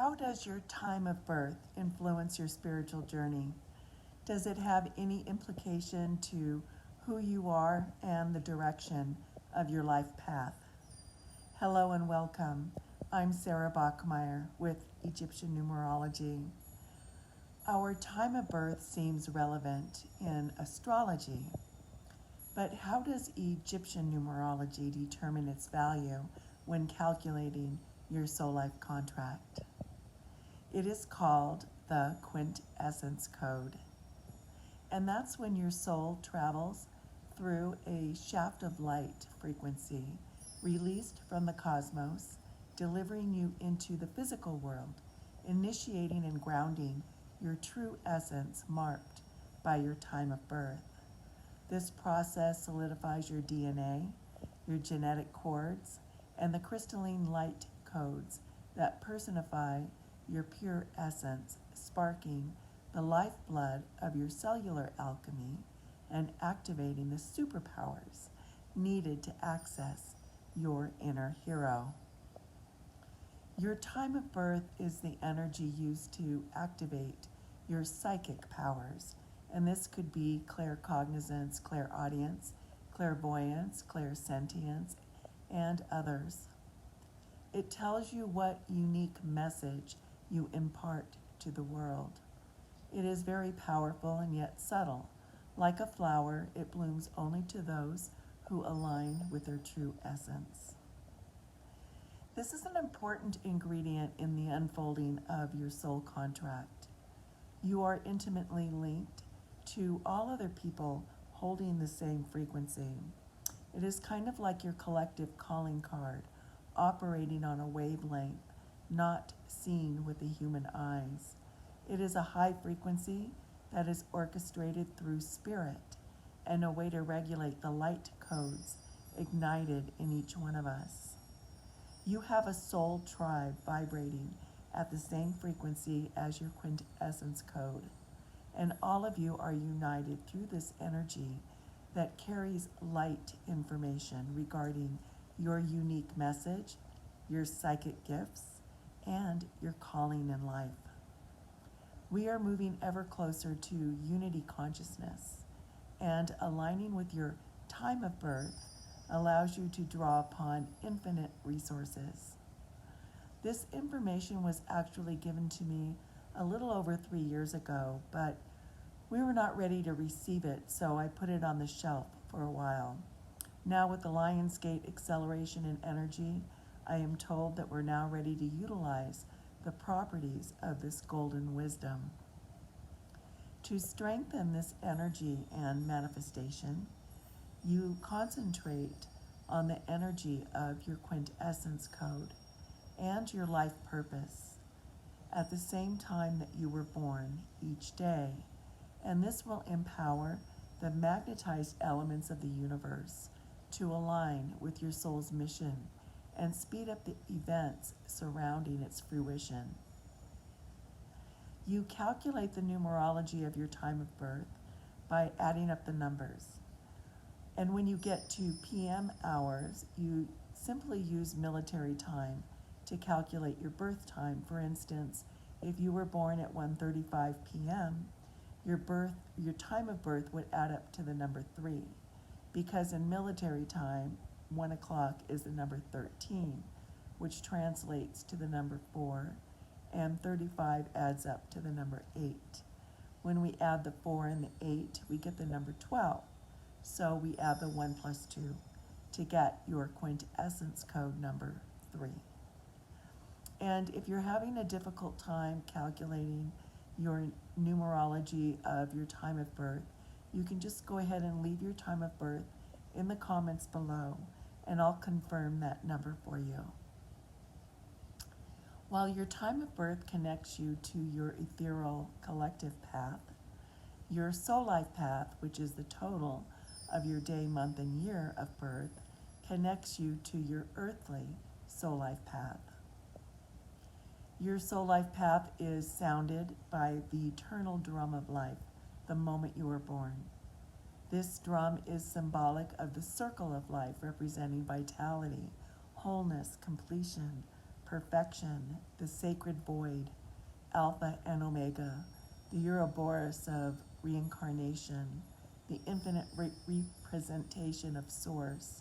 How does your time of birth influence your spiritual journey? Does it have any implication to who you are and the direction of your life path? Hello and welcome. I'm Sara Bachmeier with Egyptian Numerology. Our time of birth seems relevant in astrology, but how does Egyptian numerology determine its value when calculating your soul life contract? It is called the quintessence code. And that's when your soul travels through a shaft of light frequency released from the cosmos, delivering you into the physical world, initiating and grounding your true essence marked by your time of birth. This process solidifies your DNA, your genetic codes, and the crystalline light codes that personify your pure essence, sparking the lifeblood of your cellular alchemy and activating the superpowers needed to access your inner hero. Your time of birth is the energy used to activate your psychic powers, and this could be claircognizance, clairaudience, clairvoyance, clairsentience, and others. It tells you what unique message you impart to the world. It is very powerful and yet subtle. Like a flower, it blooms only to those who align with their true essence. This is an important ingredient in the unfolding of your soul contract. You are intimately linked to all other people holding the same frequency. It is kind of like your collective calling card, operating on a wavelength not seen with the human eyes. It is a high frequency that is orchestrated through spirit and a way to regulate the light codes ignited in each one of us. You have a soul tribe vibrating at the same frequency as your quintessence code, and all of you are united through this energy that carries light information regarding your unique message, your psychic gifts, and your calling in life. We are moving ever closer to unity consciousness, and aligning with your time of birth allows you to draw upon infinite resources. This information was actually given to me a little over 3 years ago, but we were not ready to receive it, so I put it on the shelf for a while. Now with the Lionsgate acceleration in energy, I am told that we're now ready to utilize the properties of this golden wisdom. To strengthen this energy and manifestation, you concentrate on the energy of your quintessence code and your life purpose at the same time that you were born each day, and this will empower the magnetized elements of the universe to align with your soul's mission and speed up the events surrounding its fruition. You calculate the numerology of your time of birth by adding up the numbers. And when you get to PM hours, you simply use military time to calculate your birth time. For instance, if you were born at 1:35 p.m., your time of birth would add up to the number 3, because in military time, 1 o'clock is the number 13, which translates to the number 4, and 35 adds up to the number 8. When we add the 4 and the 8, we get the number 12. So we add the 1 plus 2 to get your quintessence code number 3. And if you're having a difficult time calculating your numerology of your time of birth, you can just go ahead and leave your time of birth in the comments below, and I'll confirm that number for you. While your time of birth connects you to your ethereal collective path, your soul life path, which is the total of your day, month, and year of birth, connects you to your earthly soul life path. Your soul life path is sounded by the eternal drum of life the moment you were born. This drum is symbolic of the circle of life, representing vitality, wholeness, completion, perfection, the sacred void, Alpha and Omega, the Ouroboros of reincarnation, the infinite representation of Source.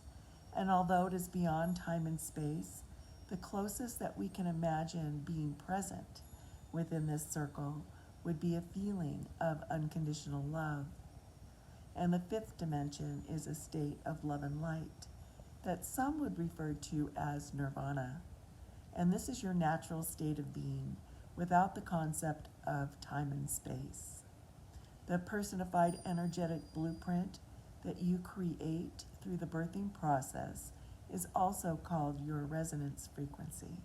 And although it is beyond time and space, the closest that we can imagine being present within this circle would be a feeling of unconditional love. And the fifth dimension is a state of love and light that some would refer to as nirvana. And this is your natural state of being without the concept of time and space. The personified energetic blueprint that you create through the birthing process is also called your resonance frequency.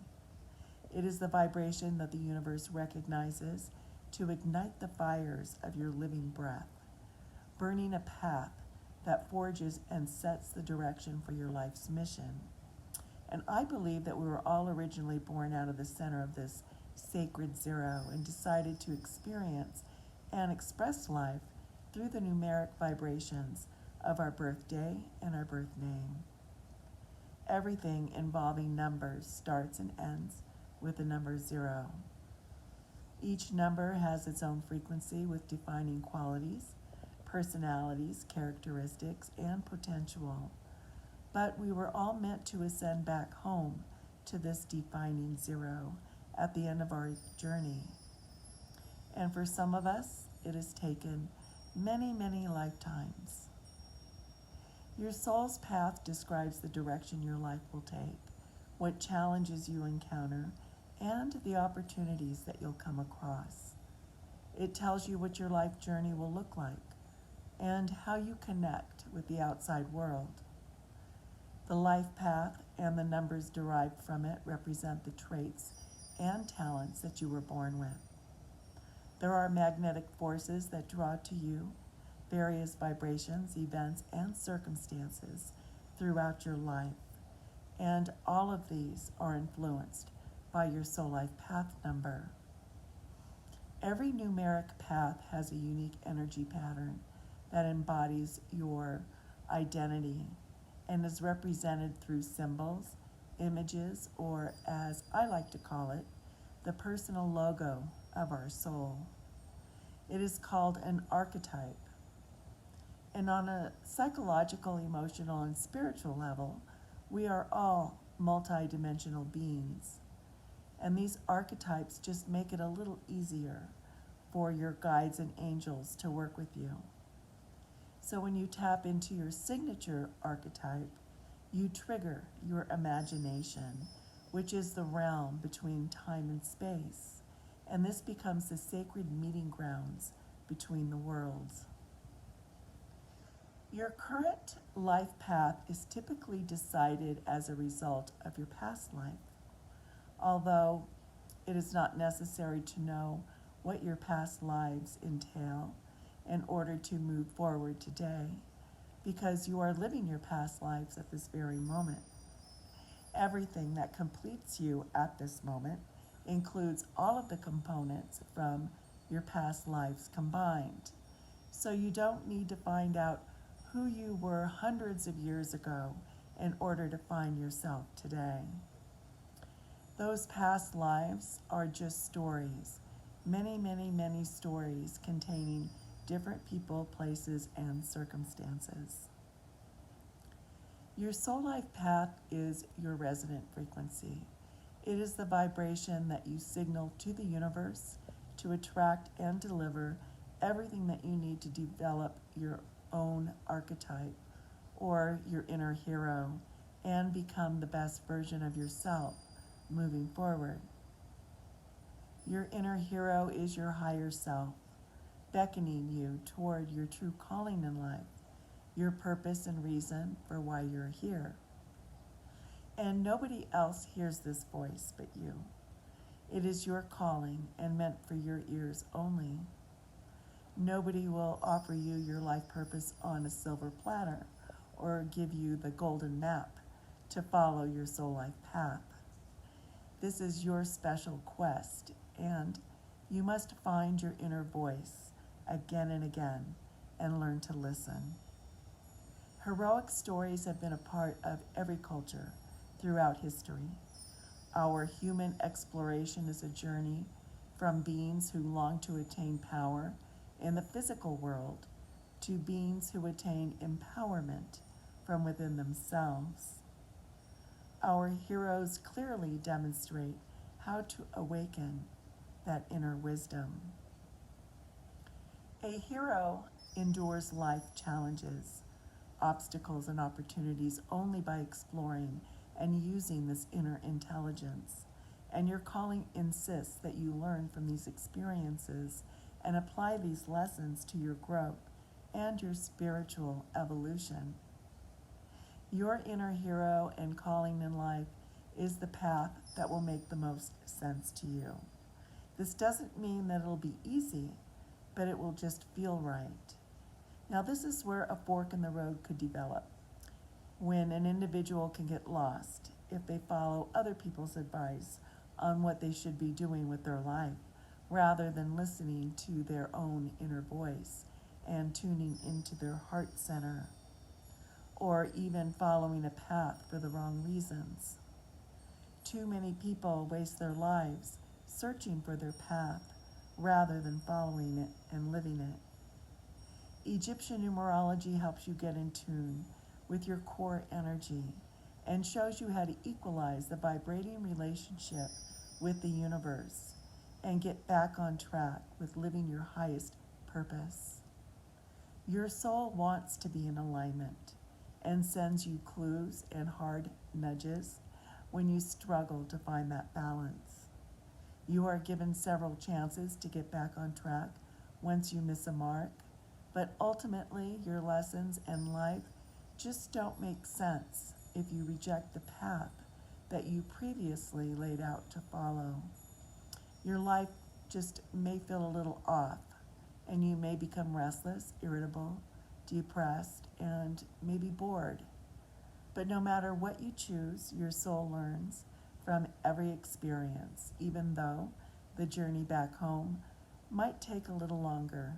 It is the vibration that the universe recognizes to ignite the fires of your living breath, burning a path that forges and sets the direction for your life's mission. And I believe that we were all originally born out of the center of this sacred zero and decided to experience and express life through the numeric vibrations of our birthday and our birth name. Everything involving numbers starts and ends with the number 0. Each number has its own frequency with defining qualities, personalities, characteristics, and potential. But we were all meant to ascend back home to this defining 0 at the end of our journey. And for some of us, it has taken many, many lifetimes. Your soul's path describes the direction your life will take, what challenges you encounter, and the opportunities that you'll come across. It tells you what your life journey will look like and how you connect with the outside world. The life path and the numbers derived from it represent the traits and talents that you were born with. There are magnetic forces that draw to you various vibrations, events, and circumstances throughout your life, and all of these are influenced by your soul life path number. Every numeric path has a unique energy pattern that embodies your identity and is represented through symbols, images, or as I like to call it, the personal logo of our soul. It is called an archetype. And on a psychological, emotional, and spiritual level, we are all multidimensional beings. And these archetypes just make it a little easier for your guides and angels to work with you. So when you tap into your signature archetype, you trigger your imagination, which is the realm between time and space. And this becomes the sacred meeting grounds between the worlds. Your current life path is typically decided as a result of your past life, although it is not necessary to know what your past lives entail in order to move forward today, because you are living your past lives at this very moment. Everything that completes you at this moment includes all of the components from your past lives combined. So you don't need to find out who you were hundreds of years ago in order to find yourself today. Those past lives are just stories, many, many, many stories containing different people, places, and circumstances. Your soul life path is your resonant frequency. It is the vibration that you signal to the universe to attract and deliver everything that you need to develop your own archetype or your inner hero and become the best version of yourself moving forward. Your inner hero is your higher self, beckoning you toward your true calling in life, your purpose and reason for why you're here. And nobody else hears this voice but you. It is your calling and meant for your ears only. Nobody will offer you your life purpose on a silver platter or give you the golden map to follow your soul life path. This is your special quest, and you must find your inner voice again and again and learn to listen. Heroic stories have been a part of every culture throughout history. Our human exploration is a journey from beings who long to attain power in the physical world to beings who attain empowerment from within themselves. Our heroes clearly demonstrate how to awaken that inner wisdom. A hero endures life challenges, obstacles, and opportunities only by exploring and using this inner intelligence. And your calling insists that you learn from these experiences and apply these lessons to your growth and your spiritual evolution. Your inner hero and calling in life is the path that will make the most sense to you. This doesn't mean that it'll be easy, but it will just feel right. Now, this is where a fork in the road could develop, when an individual can get lost if they follow other people's advice on what they should be doing with their life, rather than listening to their own inner voice and tuning into their heart center, or even following a path for the wrong reasons. Too many people waste their lives searching for their path rather than following it and living it. Egyptian numerology helps you get in tune with your core energy and shows you how to equalize the vibrating relationship with the universe and get back on track with living your highest purpose. Your soul wants to be in alignment and sends you clues and hard nudges when you struggle to find that balance. You are given several chances to get back on track once you miss a mark, but ultimately your lessons and life just don't make sense if you reject the path that you previously laid out to follow. Your life just may feel a little off, and you may become restless, irritable, depressed, and maybe bored. But no matter what you choose, your soul learns from every experience, even though the journey back home might take a little longer.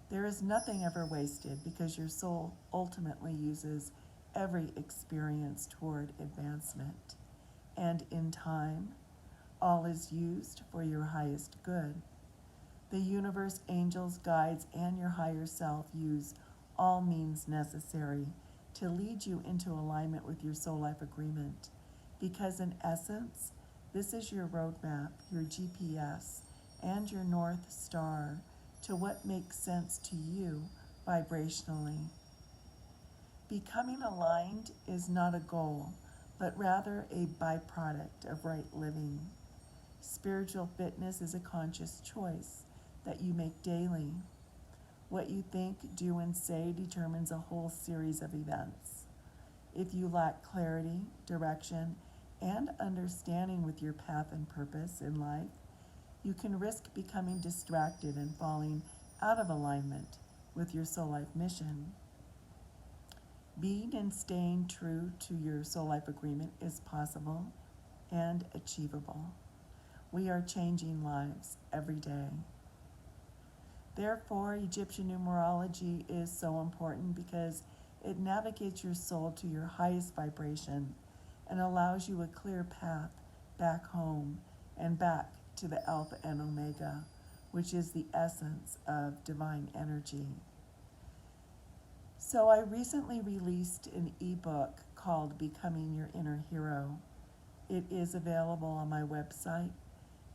There is nothing ever wasted because your soul ultimately uses every experience toward advancement. And in time, all is used for your highest good. The universe, angels, guides, and your higher self use all means necessary to lead you into alignment with your soul life agreement. Because in essence, this is your roadmap, your GPS, and your North Star to what makes sense to you vibrationally. Becoming aligned is not a goal, but rather a byproduct of right living. Spiritual fitness is a conscious choice that you make daily. What you think, do, and say determines a whole series of events. If you lack clarity, direction, and understanding with your path and purpose in life, you can risk becoming distracted and falling out of alignment with your soul life mission. Being and staying true to your soul life agreement is possible and achievable. We are changing lives every day. Therefore, Egyptian numerology is so important because it navigates your soul to your highest vibration and allows you a clear path back home and back to the Alpha and Omega, which is the essence of divine energy. So I recently released an ebook called Becoming Your Inner Hero. It is available on my website,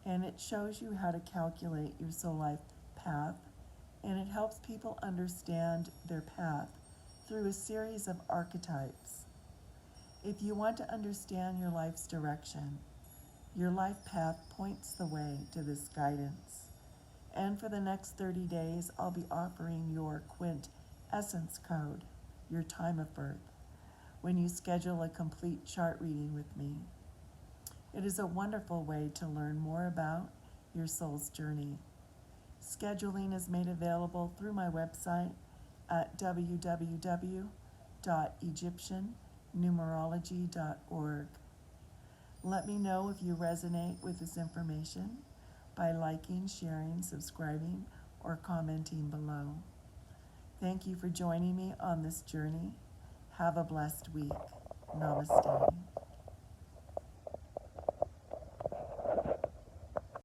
and it shows you how to calculate your soul life path, and it helps people understand their path through a series of archetypes. If you want to understand your life's direction, your life path points the way to this guidance. And for the next 30 days, I'll be offering your QUINTESSENCE code, your time of birth, when you schedule a complete chart reading with me. It is a wonderful way to learn more about your soul's journey. Scheduling is made available through my website at www.egyptiannumerology.org. Let me know if you resonate with this information by liking, sharing, subscribing, or commenting below. Thank you for joining me on this journey. Have a blessed week. Namaste.